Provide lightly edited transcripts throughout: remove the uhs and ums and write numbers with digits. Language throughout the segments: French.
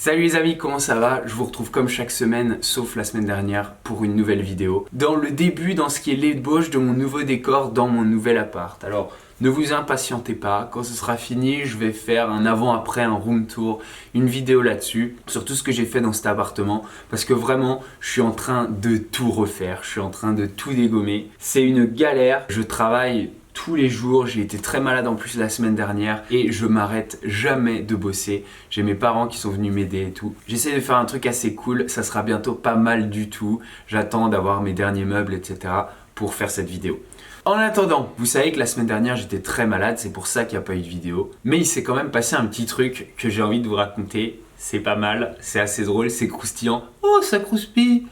Salut les amis, comment ça va? Je vous retrouve comme chaque semaine, sauf la semaine dernière, pour une nouvelle vidéo. Dans le début, dans ce qui est l'ébauche de mon nouveau décor dans mon nouvel appart. Alors, ne vous impatientez pas, quand ce sera fini, je vais faire un avant-après, un room tour, une vidéo là-dessus, sur tout ce que j'ai fait dans cet appartement. Parce que vraiment, je suis en train de tout refaire, je suis en train de tout dégommer. C'est une galère, je travaille tous les jours, j'ai été très malade en plus la semaine dernière et je m'arrête jamais de bosser. J'ai mes parents qui sont venus m'aider et tout. J'essaie de faire un truc assez cool, ça sera bientôt pas mal du tout. J'attends d'avoir mes derniers meubles, etc. pour faire cette vidéo. En attendant, vous savez que la semaine dernière j'étais très malade, c'est pour ça qu'il n'y a pas eu de vidéo. Mais il s'est quand même passé un petit truc que j'ai envie de vous raconter. C'est pas mal, c'est assez drôle, c'est croustillant. Oh, ça croustille!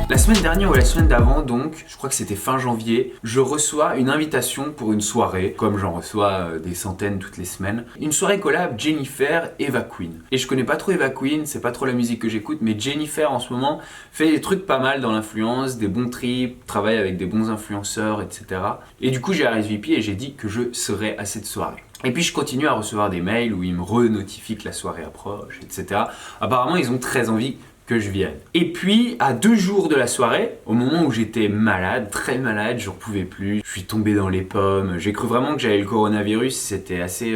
La semaine dernière ou la semaine d'avant, donc, je crois que c'était fin janvier, je reçois une invitation pour une soirée, comme j'en reçois des centaines toutes les semaines. Une soirée collab Jennifer, Eva Queen. Et je connais pas trop Eva Queen, c'est pas trop la musique que j'écoute, mais Jennifer en ce moment fait des trucs pas mal dans l'influence, des bons trips, travaille avec des bons influenceurs, etc. Et du coup j'ai RSVP et j'ai dit que je serais à cette soirée. Et puis je continue à recevoir des mails où ils me re-notifient que la soirée approche, etc. Apparemment ils ont très envie que je vienne. Et puis, à 2 jours de la soirée, au moment où j'étais malade, très malade, j'en pouvais plus, je suis tombé dans les pommes, j'ai cru vraiment que j'avais le coronavirus, c'était assez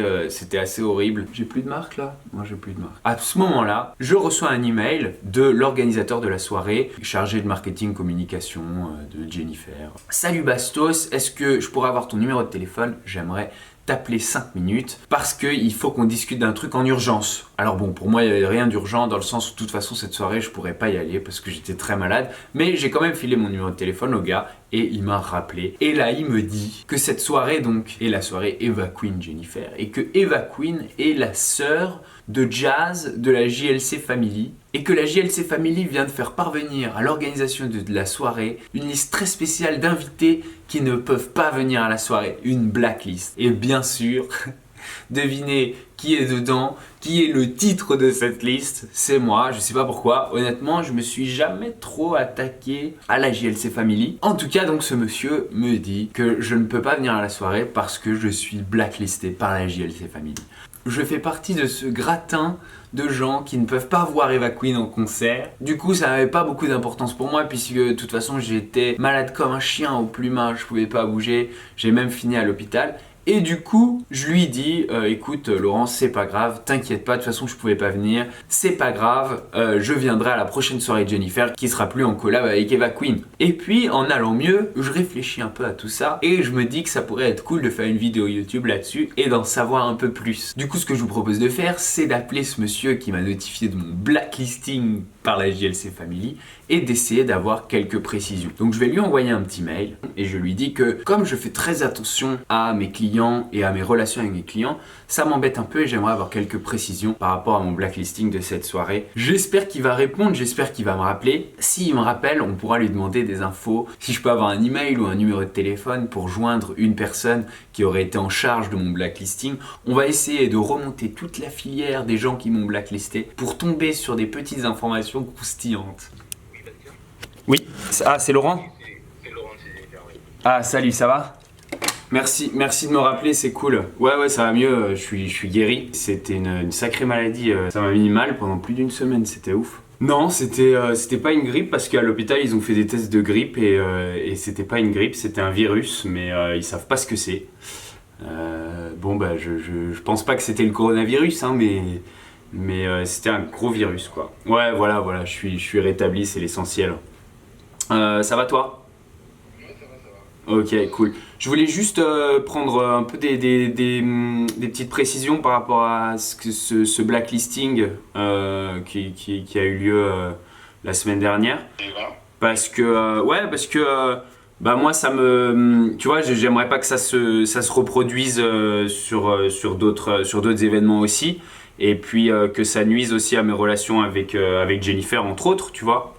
horrible. J'ai plus de marque là? Moi j'ai plus de marque. À ce moment-là, je reçois un email de l'organisateur de la soirée, chargé de marketing communication de Jennifer. Salut Bastos, est-ce que je pourrais avoir ton numéro de téléphone? J'aimerais t'appeler 5 minutes parce qu'il faut qu'on discute d'un truc en urgence. Alors bon, pour moi, il n'y avait rien d'urgent dans le sens où de toute façon, cette soirée, je pourrais pas y aller parce que j'étais très malade. Mais j'ai quand même filé mon numéro de téléphone au gars et il m'a rappelé. Et là, il me dit que cette soirée, donc, est la soirée Eva Queen Jennifer et que Eva Queen est la sœur de Jazz de la JLC Family et que la JLC Family vient de faire parvenir à l'organisation de la soirée une liste très spéciale d'invités qui ne peuvent pas venir à la soirée, une blacklist. Et bien sûr, devinez qui est dedans, qui est le titre de cette liste, c'est moi, je sais pas pourquoi, honnêtement je me suis jamais trop attaqué à la JLC Family. En tout cas donc ce monsieur me dit que je ne peux pas venir à la soirée parce que je suis blacklisté par la JLC Family. Je fais partie de ce gratin de gens qui ne peuvent pas voir Eva Queen en concert. Du coup, ça n'avait pas beaucoup d'importance pour moi puisque de toute façon, j'étais malade comme un chien au plumard, je pouvais pas bouger, j'ai même fini à l'hôpital. Et du coup, je lui dis, écoute Laurent, c'est pas grave, t'inquiète pas, de toute façon je pouvais pas venir, c'est pas grave, je viendrai à la prochaine soirée de Jennifer qui sera plus en collab avec Eva Queen. Et puis en allant mieux, je réfléchis un peu à tout ça et je me dis que ça pourrait être cool de faire une vidéo YouTube là-dessus et d'en savoir un peu plus. Du coup, ce que je vous propose de faire, c'est d'appeler ce monsieur qui m'a notifié de mon blacklisting par la JLC Family et d'essayer d'avoir quelques précisions. Donc je vais lui envoyer un petit mail et je lui dis que comme je fais très attention à mes clients et à mes relations avec mes clients, ça m'embête un peu et j'aimerais avoir quelques précisions par rapport à mon blacklisting de cette soirée. J'espère qu'il va répondre, j'espère qu'il va me rappeler. S'il me rappelle, on pourra lui demander des infos, si je peux avoir un email ou un numéro de téléphone pour joindre une personne qui aurait été en charge de mon blacklisting. On va essayer de remonter toute la filière des gens qui m'ont blacklisté pour tomber sur des petites informations croustillantes. Oui, ah c'est Laurent? C'est Laurent de Jennifer, oui. Ah salut, ça va? Merci de me rappeler, c'est cool. Ouais, ça va mieux, je suis guéri. C'était une sacrée maladie, ça m'a mis mal pendant plus d'une semaine, c'était ouf. Non, c'était pas une grippe parce qu'à l'hôpital ils ont fait des tests de grippe et c'était pas une grippe, c'était un virus, mais ils savent pas ce que c'est. Bon bah je pense pas que c'était le coronavirus, hein, mais c'était un gros virus quoi. Ouais, voilà, je suis rétabli, c'est l'essentiel. Ça va toi? Ouais, ça va. Ok, cool. Je voulais juste prendre un peu des petites précisions par rapport à ce blacklisting qui a eu lieu la semaine dernière. Et voilà. Parce que, bah moi, tu vois, j'aimerais pas que ça se reproduise sur d'autres événements aussi. Et puis que ça nuise aussi à mes relations avec Jennifer, entre autres, tu vois.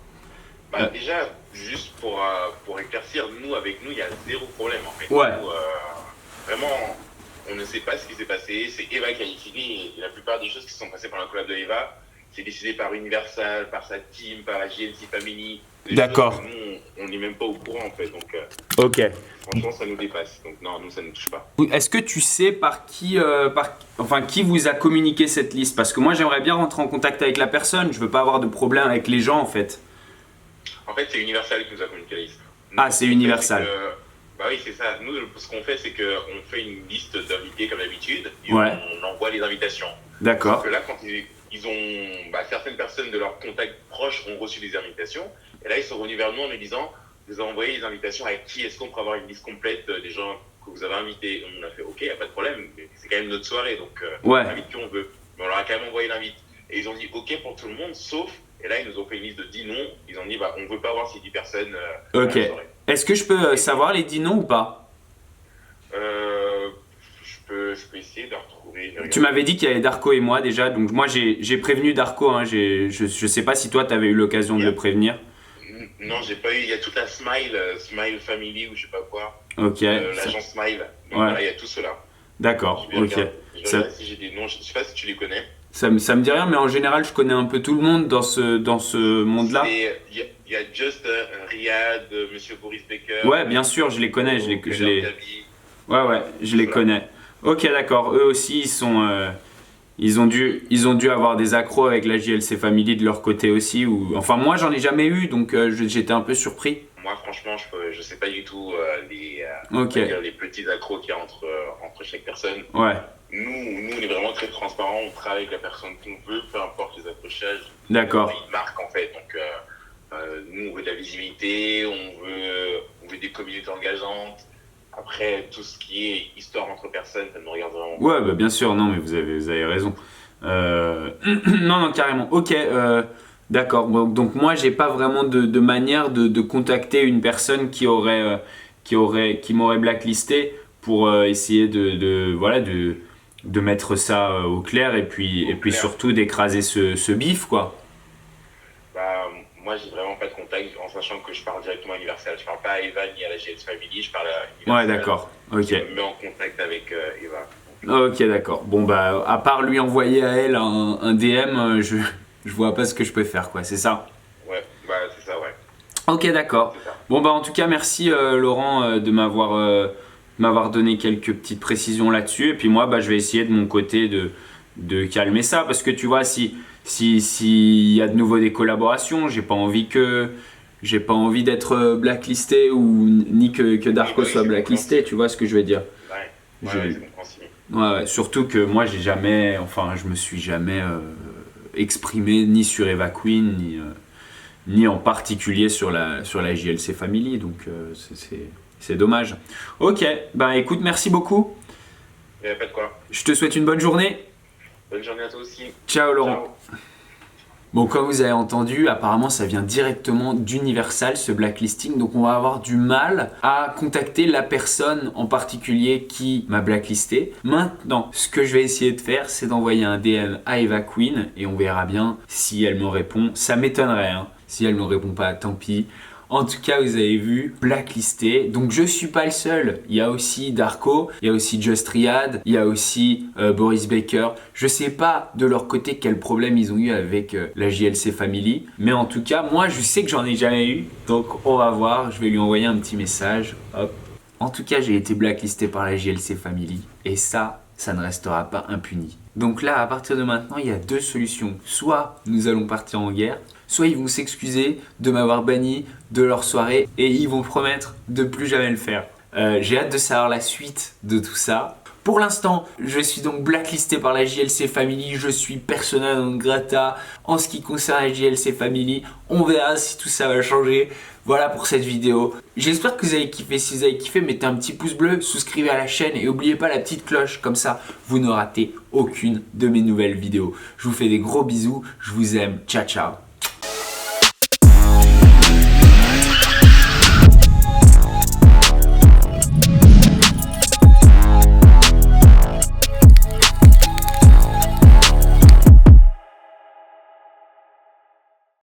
Déjà, juste pour éclaircir, avec nous, il y a zéro problème en fait. Ouais. Nous, vraiment, on ne sait pas ce qui s'est passé. C'est Eva qui a décidé et la plupart des choses qui se sont passées pendant la collab de Eva, c'est décidé par Universal, par sa team, par la GNC Family. D'accord. Nous, on n'est même pas au courant en fait. Donc Ok. franchement, ça nous dépasse. Donc non, nous, ça ne nous touche pas. Est-ce que tu sais qui vous a communiqué cette liste? Parce que moi, j'aimerais bien rentrer en contact avec la personne. Je veux pas avoir de problème avec les gens, en fait. En fait, c'est Universal qui nous a communiqué la liste. Ah, c'est Universal. Bah oui, c'est ça. Nous, ce qu'on fait, c'est qu'on fait une liste d'invités comme d'habitude et Ouais. on envoie les invitations. D'accord. Parce que là, quand ils ont, certaines personnes de leurs contacts proches ont reçu des invitations, et là, ils sont revenus vers nous en nous disant, vous avez envoyé les invitations à qui? Est-ce qu'on peut avoir une liste complète des gens que vous avez invités? On a fait, ok, y a pas de problème, mais c'est quand même notre soirée, donc Ouais. on invite qui on veut. Mais on leur a quand même envoyé l'invite. Et ils ont dit, ok pour tout le monde, sauf, et là, ils nous ont fait une liste de 10 noms. Ils ont dit, on veut pas voir ces 10 personnes à Ok. la soirée. Est-ce que je peux savoir les 10 noms ou pas? Je peux essayer de retrouver. Tu m'avais dit qu'il y avait Darko et moi déjà, donc moi j'ai prévenu Darko. Hein, je sais pas si toi tu avais eu l'occasion de le prévenir. Non, j'ai pas eu. Il y a toute la Smile Family ou je sais pas quoi. Ok. L'agence Smile. Donc Ouais. voilà, il y a tout cela. d'accord, Je vais ok. regarder. Je vais regarder si j'ai des noms. Je sais pas si tu les connais. Ça me dit rien, mais en général je connais un peu tout le monde dans ce monde-là. Il y a Just Riyad, Monsieur Boris Becker. Ouais, bien sûr, je les connais, je les... Gabi. Ouais, je les connais. Ok, d'accord. Eux aussi, ils ont dû avoir des accros avec la JLC Family de leur côté aussi. Enfin, moi, j'en ai jamais eu, donc j'étais un peu surpris. Moi, franchement, je sais pas du tout Ok. les petits accros qu'il y a entre chaque personne. Ouais, Nous, on est vraiment très transparent. On travaille avec la personne qu'on veut, peu importe les accrochages. d'accord. Ils marquent en fait. Donc, nous, on veut de la visibilité, on veut des communautés engageantes. Après, tout ce qui est histoire entre personnes, ça nous regarde vraiment. Ouais, bah, bien sûr, non, mais vous avez raison. Non, carrément. Ok, d'accord. Bon, donc moi, j'ai pas vraiment de manière de contacter une personne qui m'aurait blacklisté pour essayer de mettre ça au clair et puis clair. surtout d'écraser ce bif, quoi. Moi, j'ai vraiment pas de contact en sachant que je parle directement à Universal. Je parle pas à Eva ni à la GS Family, je parle à Universal. Ouais, d'accord. Ok. Je me mets en contact avec Eva. Ok, d'accord. Bon, bah, à part lui envoyer à elle un DM, je vois pas ce que je peux faire, quoi. C'est ça? Ouais, c'est ça, ouais. Ok, d'accord. C'est ça. Bon, bah, en tout cas, merci Laurent de m'avoir donné quelques petites précisions là-dessus. Et puis moi, bah, je vais essayer de mon côté de calmer ça. Parce que tu vois, s'il y a de nouveau des collaborations, j'ai pas envie d'être blacklisté ni que Darko soit blacklisté. Tu vois ce que je veux dire? Ouais, c'est compréhensible. Ouais, surtout que moi, je me suis jamais exprimé ni sur Eva Queen, ni en particulier sur la JLC Family. Donc, c'est dommage. Ok, bah écoute, merci beaucoup. Il n'y a pas de quoi. Je te souhaite une bonne journée. Bonne journée à toi aussi. Ciao Laurent. Ciao. Bon, comme vous avez entendu, apparemment ça vient directement d'Universal, ce blacklisting, donc on va avoir du mal à contacter la personne en particulier qui m'a blacklisté. Maintenant, ce que je vais essayer de faire, c'est d'envoyer un DM à Eva Queen et on verra bien si elle me répond. Ça m'étonnerait, hein. Si elle ne me répond pas, tant pis. En tout cas, vous avez vu, blacklisté. Donc je suis pas le seul. Il y a aussi Darko, il y a aussi Just Riyad, il y a aussi Boris Becker. Je sais pas de leur côté quel problème ils ont eu avec la JLC Family. Mais en tout cas, moi je sais que j'en ai jamais eu. Donc on va voir, je vais lui envoyer un petit message. Hop. En tout cas, j'ai été blacklisté par la JLC Family. Et ça ne restera pas impuni. Donc là, à partir de maintenant, il y a deux solutions. Soit nous allons partir en guerre, soit ils vont s'excuser de m'avoir banni de leur soirée et ils vont promettre de plus jamais le faire. J'ai hâte de savoir la suite de tout ça. Pour l'instant, je suis donc blacklisté par la JLC Family, je suis persona non grata en ce qui concerne la JLC Family. On verra si tout ça va changer. Voilà pour cette vidéo. J'espère que vous avez kiffé. Si vous avez kiffé, mettez un petit pouce bleu, souscrivez à la chaîne et n'oubliez pas la petite cloche. Comme ça, vous ne ratez aucune de mes nouvelles vidéos. Je vous fais des gros bisous. Je vous aime. Ciao, ciao.